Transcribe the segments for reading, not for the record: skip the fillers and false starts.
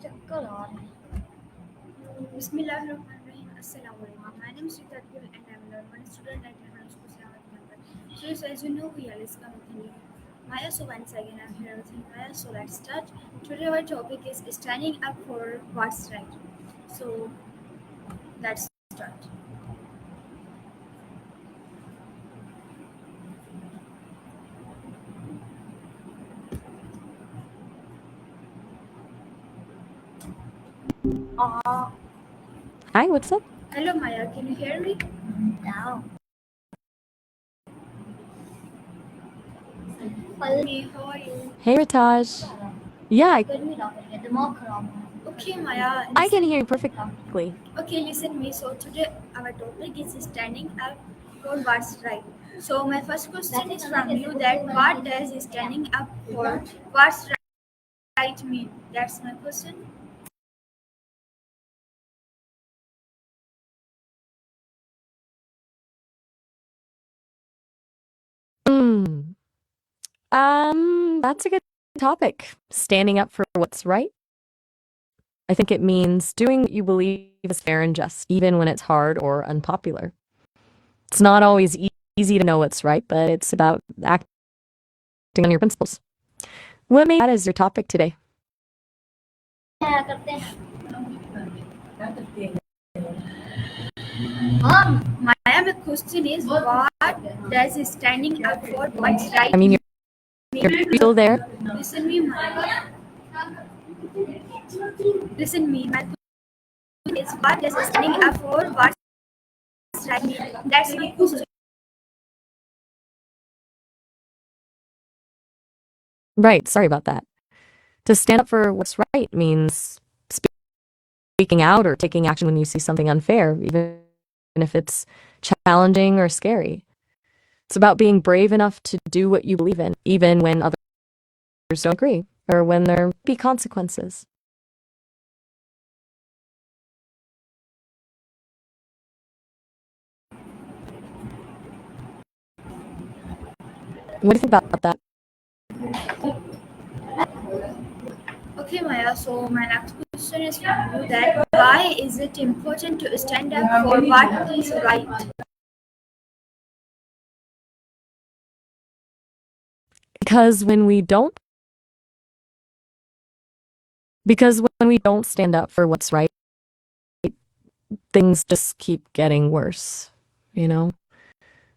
चक्कर आ रही है। Bismillahirrahmanirrahim. Assalamu alaikum. My name is Rita Gul and I'm a one student at Nehru School Salamat Member. So as you know, we are listening with you. Maya, so once again I'm here with you, Maya. So let's start. Today our topic is standing up for what's right. So let's start. Ah, Hi, what's up? Hello Maya, can you hear me? now. Hey, how are you? Hey, Ritaj. Yeah, गर्मी लग रही है दिमाग खराब है Okay Maya, I can listen. hear you perfectly. Okay, listen me. So today our topic is standing up for what's right. So my first question is from you that what does standing up for what's right mean? That's my question. Mm, that's a good topic. Standing up for what's right. I think it means doing what you believe is fair and just, even when it's hard or unpopular. It's not always easy to know what's right, but it's about acting on your principles. What made that as your topic today? क्या करते हैं हम Maya, my question is what does standing up for what's right I mean, mean? you're still there? Listen me, Maya. Listen me. My question is what does standing up for what's right mean? That's my question. Right, sorry about that. To stand up for what's right means speaking out or taking action when you see something unfair, even if it's challenging or scary. It's about being brave enough to do what you believe in, even when others don't agree or when there be consequences. What do you think about that? Okay, Maya. So my next question is from you that why is it important to stand up for what is right? Because when we don't stand up for what's right, things just keep getting worse, you know?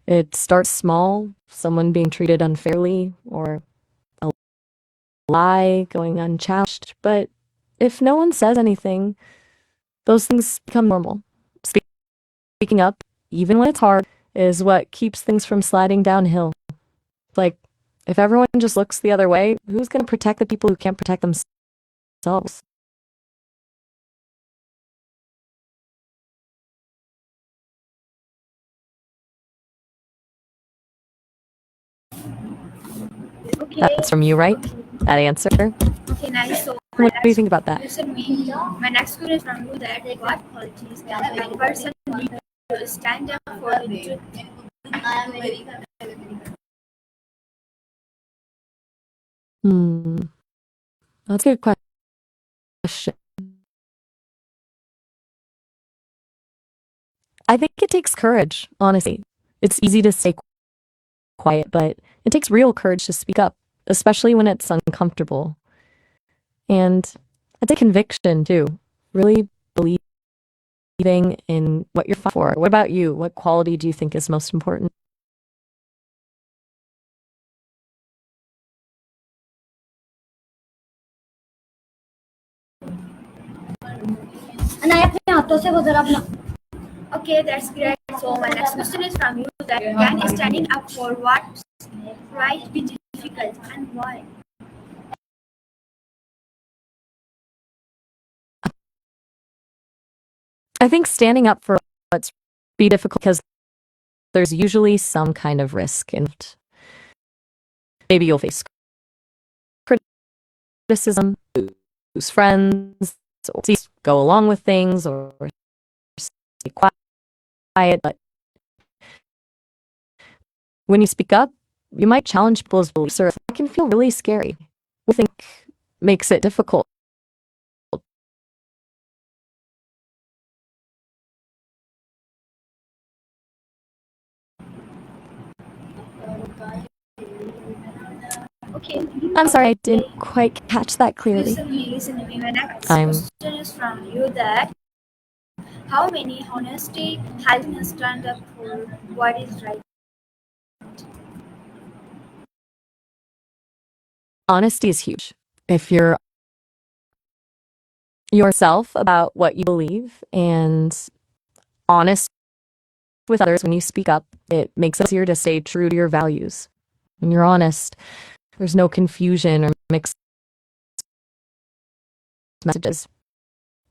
It starts small, someone being treated unfairly or a lie going unchallenged, but if no one says anything, those things become normal. Speaking up, even when it's hard, is what keeps things from sliding downhill. Like, if everyone just looks the other way, who's going to protect the people who can't protect themselves? Okay. That's from you, right? That answer? Okay, nice. So What do you think about that? listen me. My next question is from you that what qualities can a person need to stand up for the truth? Hmm, that's a good question. I think it takes courage, honestly. It's easy to stay quiet, but it takes real courage to speak up, especially when it's uncomfortable. And I'd say conviction too. Really believing in what you're fighting for. What about you? What quality do you think is most important? नहीं अपने हाथों से वो जरा अपना Okay, that's great. So my next question is from you that can standing up for what's right be difficult and why? I think standing up for what's be difficult because there's usually some kind of risk involved. Maybe you'll face criticism, lose friends, or go along with things, or stay quiet. But when you speak up, you might challenge people's beliefs, or it can feel really scary. I think makes it difficult Okay. I'm sorry, I didn't quite catch that clearly. Listen to me. My next I'm question is from you that how many honesty has been stand up for what is right? Honesty is huge. If you're yourself about what you believe and honest with others when you speak up, it makes it easier to stay true to your values. When you're honest, there's no confusion or mixed messages.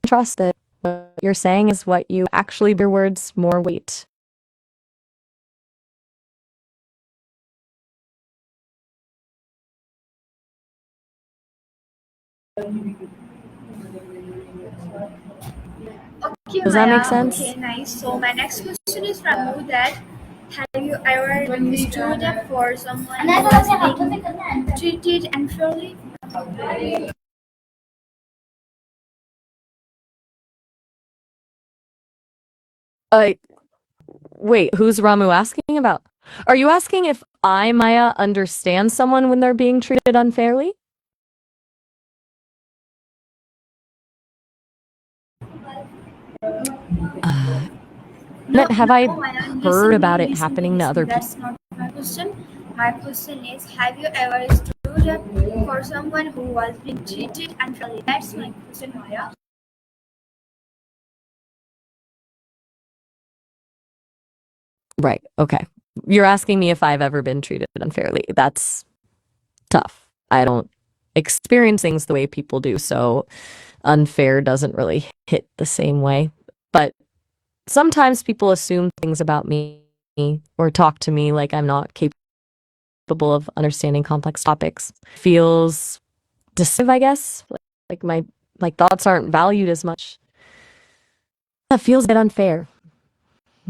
Trust that what you're saying is what you actually give your words more weight. Okay, Does that make Maya. sense? Okay, nice. So my next question is from you that have you ever stood up for someone who was being treated unfairly? Uh, Wait, who's Ramu asking about? Are you asking if I, Maya, understand someone when they're being treated unfairly? Have I No, Maya. heard Listen about me, it listen me, happening to listen. other people? That's not my question. My question is, have you ever stood up for someone who was being treated unfairly? That's my question, Maya. Right, okay. You're asking me if I've ever been treated unfairly. That's tough. I don't experience things the way people do, so unfair doesn't really hit the same way. But sometimes people assume things about me or talk to me like I'm not capable of understanding complex topics. Feels dismissive, I guess. Like my thoughts aren't valued as much. That feels a bit unfair.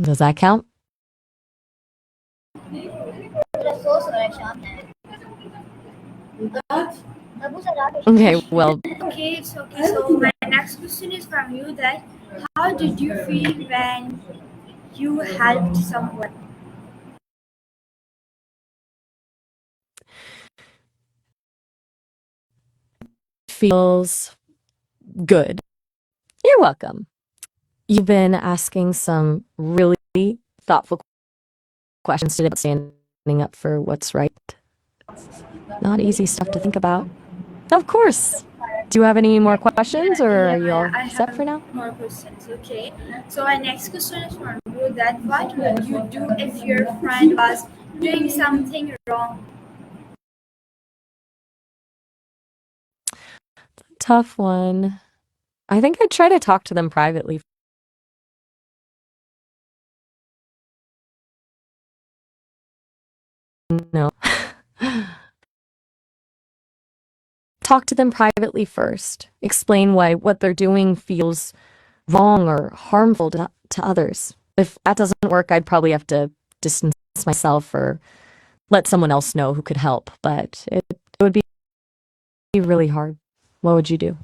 Does that count? Okay, well, Okay, it's okay. So my next question is from you that how did you feel when you helped someone? feels good. You're welcome. You've been asking some really thoughtful questions today about standing up for what's right. Not easy stuff to think about. Of course. Do you have any more questions or Yeah, are you all I set for have now? more questions. Okay. So my next question is from you that what would you do if your friend was doing something wrong? Tough one. I think I'd try to talk to them privately. No. Talk to them privately first. Explain why what they're doing feels wrong or harmful to others. If that doesn't work, I'd probably have to distance myself or let someone else know who could help. But it would be really hard. What would you do?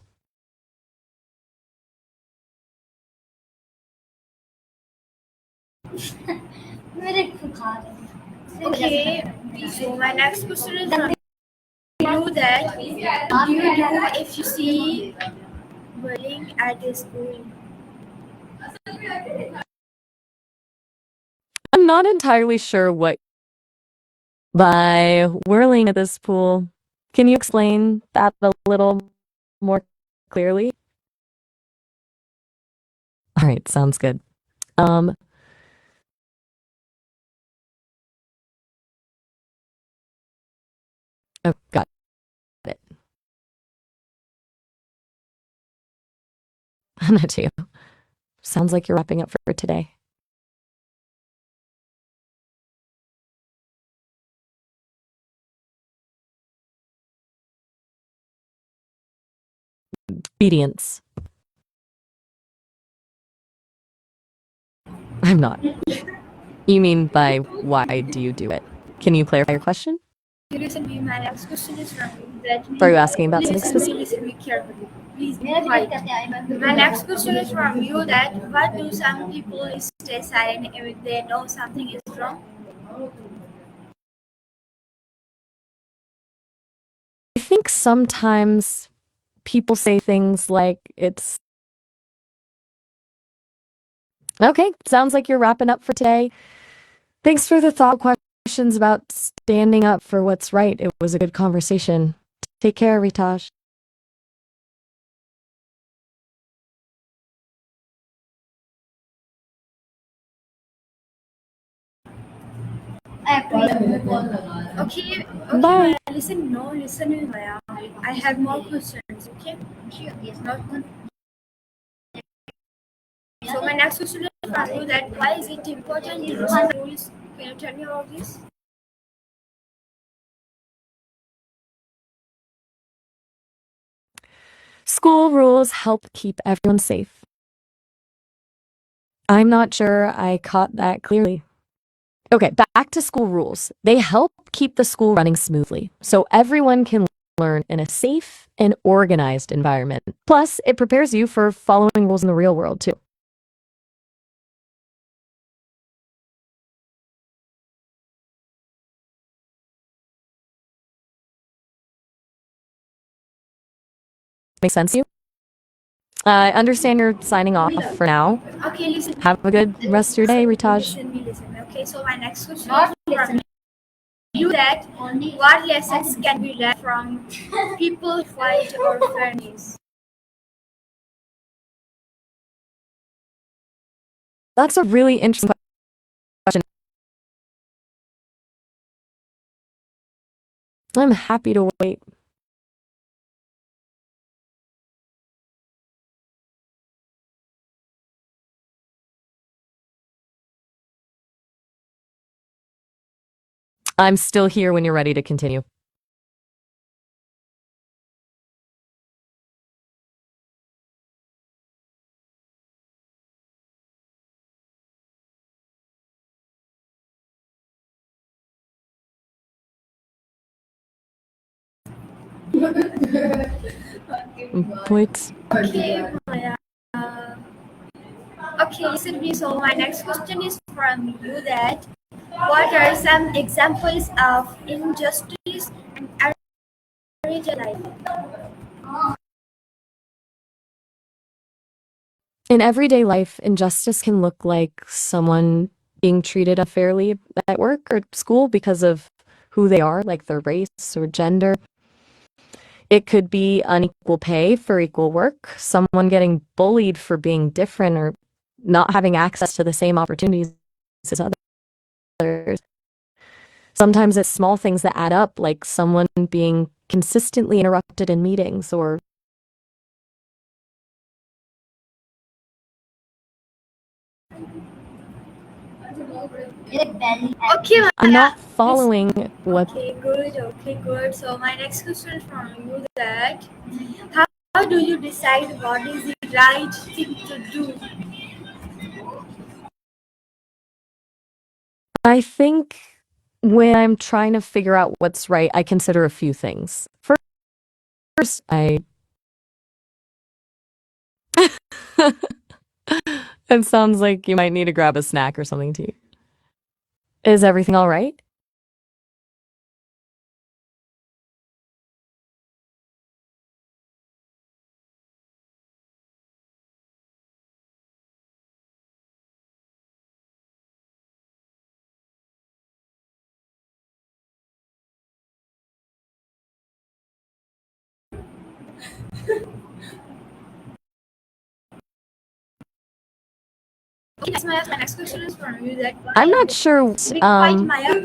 Okay. So my next question is from you that do you do if you see bullying at the school? I'm not entirely sure what by whirling at this pool. Can you explain that a little more clearly? All right, sounds good. Um, oh, got it. Not too. Sounds like you're wrapping up for today. Obedience. I'm not. You mean by why do you do it? Can you clarify your question? Listen to me. My next question is from you that Are you asking about something listen to specific? me, listen to me carefully. Please be quiet. My next question is from you that what do some people stay silent if they know something is wrong? think sometimes people say things like it's okay, sounds like you're wrapping up for today. Thanks for the thoughtful questions about standing up for what's right. It was a good conversation. Take care, Ritaj. I agree. Okay, Bye. Maya, listen, no, listen, Maya. I have more questions, okay? Sure, yes, Not So my next question is from you that why is it important to listen to rules? Can you tell me about this? School rules help keep everyone safe. I'm not sure I caught that clearly. Okay, back to school rules. They help keep the school running smoothly so everyone can learn in a safe and organized environment. Plus, it prepares you for following rules in the real world, too. Make sense to you? I understand you're signing off for now. Okay, listen. Have a good rest of your day, Ritaj. Listen. Okay, so my next question Not is from you that what lessons can we learn from people fight or fairness? That's a really interesting question. I'm happy to wait. I'm still here when you're ready to continue. Wait. Okay, Maya. Okay, listen me. So my next question is from you that what are some examples of injustice in everyday life? In everyday life, injustice can look like someone being treated unfairly at work or school because of who they are, like their race or gender. It could be unequal pay for equal work, someone getting bullied for being different or not having access to the same opportunities as others. Sometimes it's small things that add up, like someone being consistently interrupted in meetings or Okay, I'm Maya. not following what Okay, good. So my next question from you that how do you decide what is the right thing to do? I think when I'm trying to figure out what's right, I consider a few things. First, it sounds like you might need to grab a snack or something to eat. Is everything all right? Okay, my next question is from you that I'm not sure. be quiet, Maya.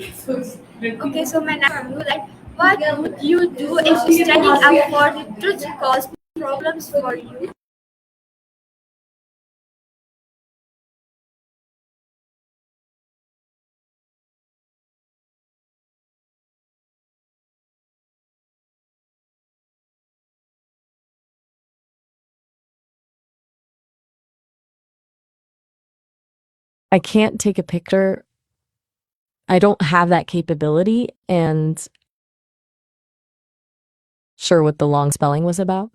Okay, so my next from you that what would you do if standing up for the truth caused problems for you? I can't take a picture. I don't have that capability and sure what the long spelling was about.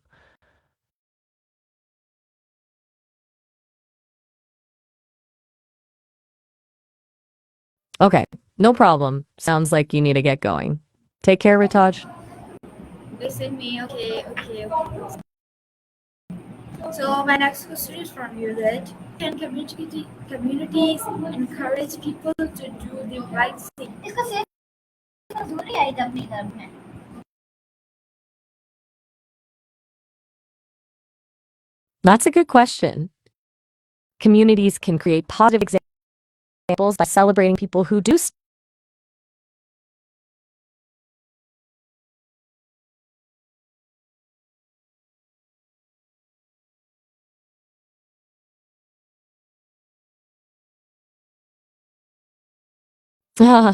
Okay, no problem. Sounds like you need to get going. Take care, Ritaj. Listen me, okay. So my next question is from you that can communities encourage people to do the right thing? इसका safe दूर ही आई थी अपने घर में That's a good question. Communities can create positive examples by celebrating people who do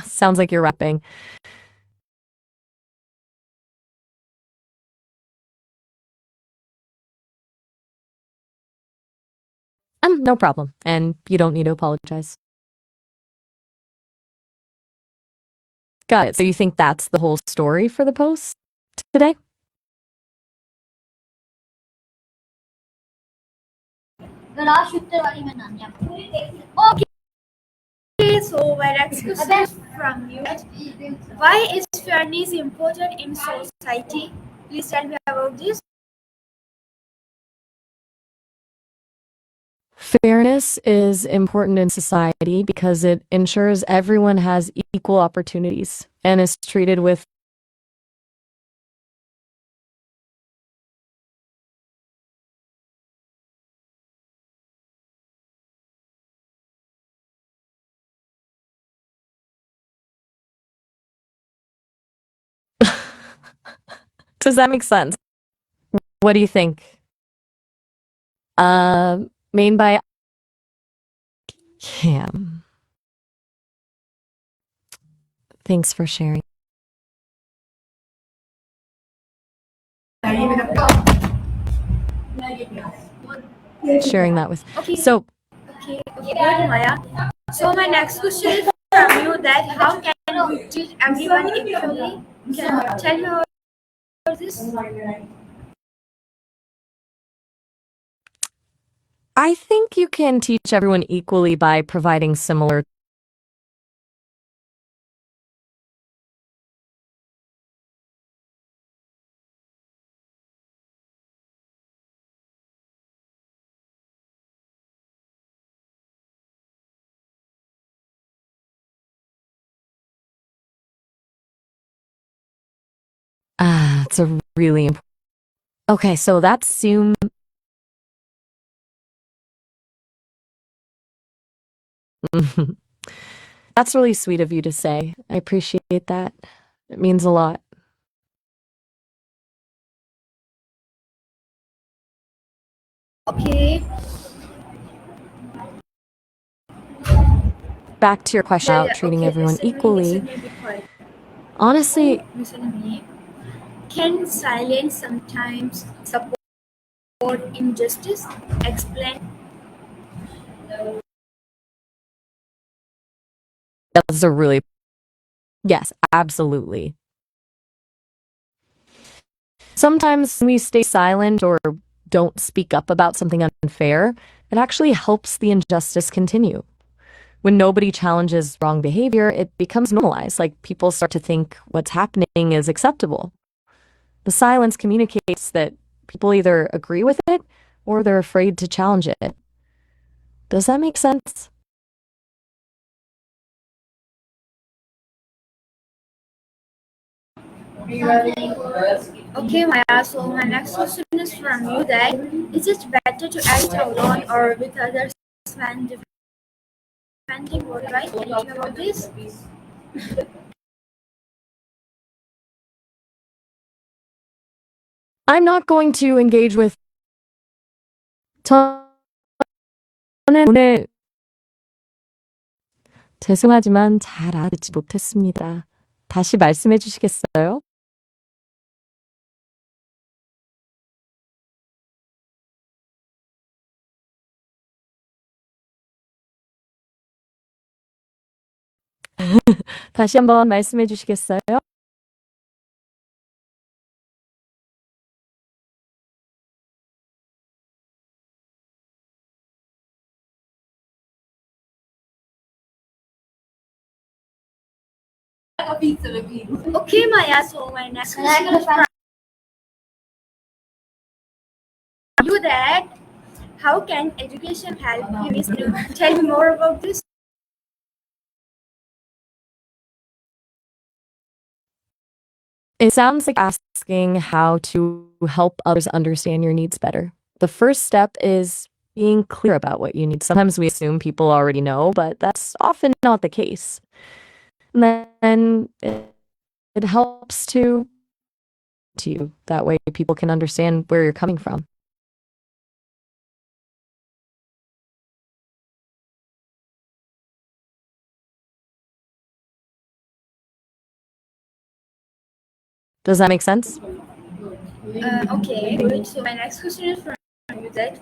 sounds like you're rapping. No problem. And you don't need to apologize. Got it. So you think that's the whole story for the post today? गलास शुक्र वाली में नानी Okay, so my next question is from you. Why is fairness important in society? Please tell me about this. Fairness is important in society because it ensures everyone has equal opportunities and is treated with Does that make sense? What do you think? Made by Cam. Thanks for sharing. Sharing that with. Okay. So, Okay, good, Maya. So my next question is from you that how can we treat everyone equally? Can you tell me about this? I think you can teach everyone equally by providing similar. It's a really important. Okay, so that's assume. That's really sweet of you to say. I appreciate that. It means a lot. Okay. Back to your question about treating everyone equally. Honestly, Listen to me. Can silence sometimes support injustice? Explain. that's a really. Yes, absolutely. Sometimes we stay silent or don't speak up about something unfair. It actually helps the injustice continue. When nobody challenges wrong behavior, it becomes normalized. Like people start to think what's happening is acceptable. The silence communicates that people either agree with it or they're afraid to challenge it. Does that make sense? Okay, Maya. So my next question is from you that is it better to act alone or with others when defending what right? Can you tell me about this? I'm not going to engage with 저는 오늘 죄송하지만 잘 알아듣지 못했습니다. 다시 말씀해 주시겠어요? 다시 한번 말씀해 주시겠어요? Okay, Maya. So my next question is from you that. How can education help you? Miss? Tell me more about this. It sounds like asking how to help others understand your needs better. The first step is being clear about what you need. Sometimes we assume people already know, but that's often not the case. And then it helps to you. That way people can understand where you're coming from. Does that make sense? Okay, good. So my next question is from you that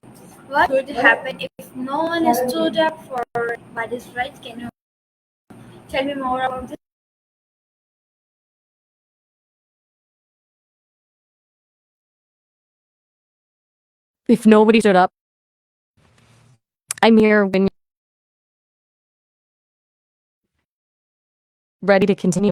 what would happen if no one stood up for what is right? Can you tell me more about this? If nobody stood up, I'm here when you're ready to continue.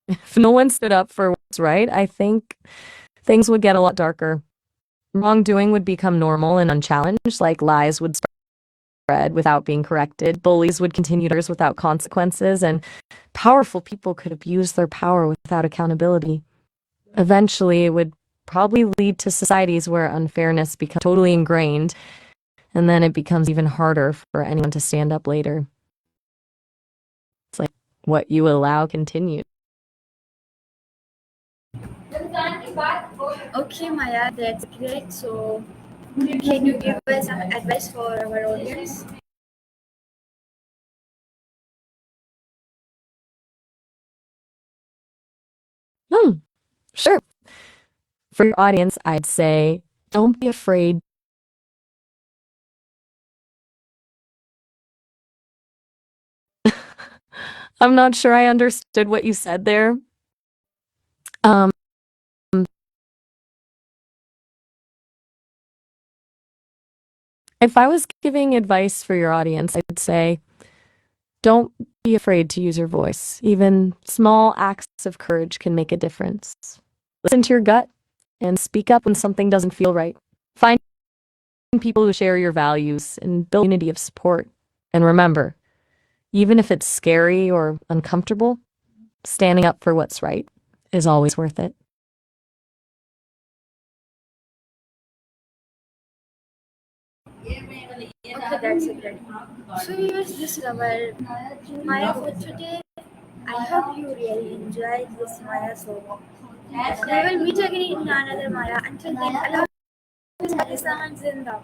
If no one stood up for what's right, I think things would get a lot darker. Wrongdoing would become normal and unchallenged, like lies would spread without being corrected, bullies would continue without consequences, and powerful people could abuse their power without accountability. Eventually, it would probably lead to societies where unfairness becomes totally ingrained, and then it becomes even harder for anyone to stand up later. It's like what you allow continues. Okay, Maya, that's great. So can you give us some advice for our audience? Sure. For your audience, I'd say don't be afraid. I'm not sure I understood what you said there. Um, if I was giving advice for your audience, I'd say don't be afraid to use your voice. Even small acts of courage can make a difference. Listen to your gut and speak up when something doesn't feel right. Find people who share your values and build a community of support. And remember, even if it's scary or uncomfortable, standing up for what's right is always worth it. Okay, that's it. Great. So viewers, this is our Maya for today. I hope you really enjoyed this Maya. So we will meet again in another Maya. Until then, Allah Pakistan Zindabad.